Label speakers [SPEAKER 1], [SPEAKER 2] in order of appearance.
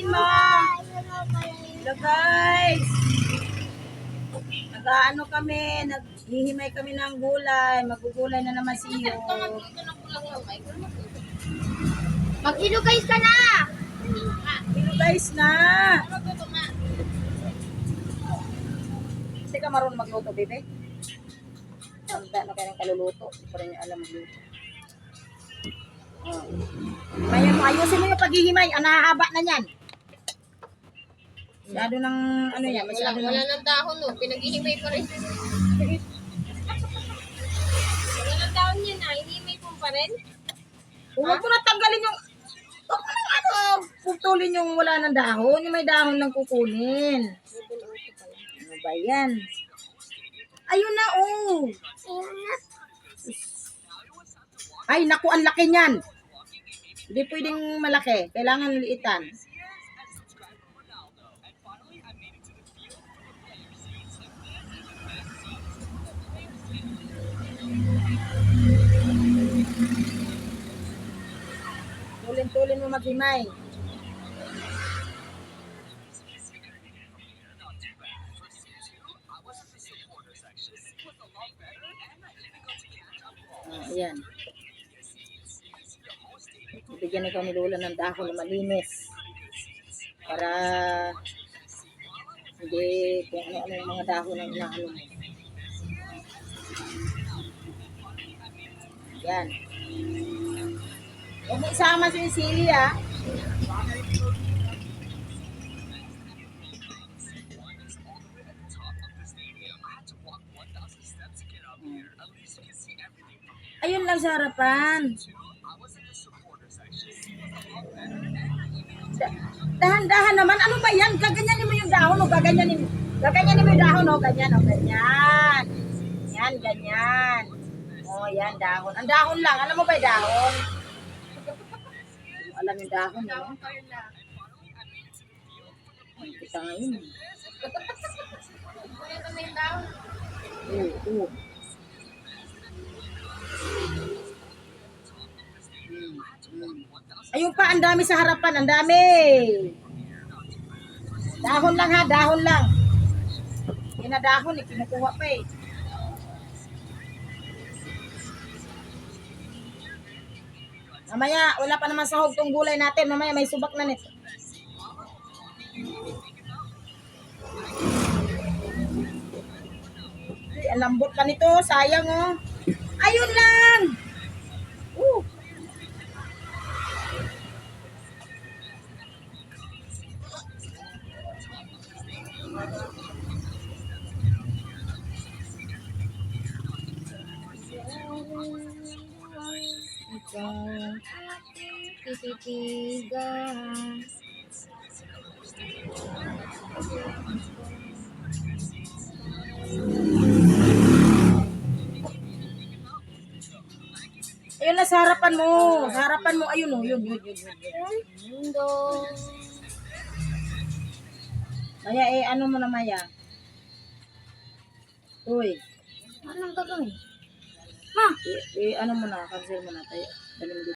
[SPEAKER 1] mo. Hello guys. Nag-ano kami, naghihimay kami ng gulay. Magugulay na naman si Iyo.
[SPEAKER 2] Mag-ilo guys ka na!
[SPEAKER 1] Hello guys na. Kasi ka marunong magluto, bebe? Tanda na kayo ng kaluluto. Hindi pa rin niya alam magluto. Kaya mo, ayusin mo yung paghihimay. Ang nahahaba na yan. Masyado ng, ano yan, masyado
[SPEAKER 2] Wala
[SPEAKER 1] ng...
[SPEAKER 2] ng dahon, no? Pinag-ihimay pa rin. Wala ng dahon yan, ha? Ihimay mo pa rin?
[SPEAKER 1] Huwag mo na tanggalin yung... Huwag mo nang ano, putulin yung wala ng dahon. Yung may dahon lang kukunin. Ano ba yan? Ayun na, oh. Ay, naku, ang laki niyan. Hindi pwedeng malaki. Kailangan liitan. Tulin-tulin mo maghimay. Ayan. Bigyan ikaw ni Lola ng dahon na malinis. Para hindi kung ano-ano yung mga dahon ang inaano mo. Yan. Huwag mo isama si Sili, ah. Ayun lang sa harapan. Dahan-dahan naman. Ano ba yan? Gaganyanin mo yung dahon o gaganyanin mo yung dahon o ganyan o ganyan. Yan, ganyan. O, yan, dahon. Ang dahon lang. Alam mo ba yung dahon? Alam yung dahon, no? Kita ngayon.
[SPEAKER 2] Wala kami yung dahon.
[SPEAKER 1] Oo. Ayun pa, ang dami sa harapan, ang dami. Dahon lang ha, dahon lang. Yan na dahon, kinukuha pa eh. Mamaya, wala pa naman sahog tong gulay natin. Mamaya, may subak na nito. Ay, ang lambot pa nito, sayang oh. Ayun lang.
[SPEAKER 2] Tititigan.
[SPEAKER 1] Ayun na sa harapan mo. Sa harapan mo, ayun oh, yun.
[SPEAKER 2] Mundo.
[SPEAKER 1] Maya eh, ano mo na Maya? Uy.
[SPEAKER 2] Anong gagawin?
[SPEAKER 1] Ano mo na, cancel mo na tayo. Dali mo dito.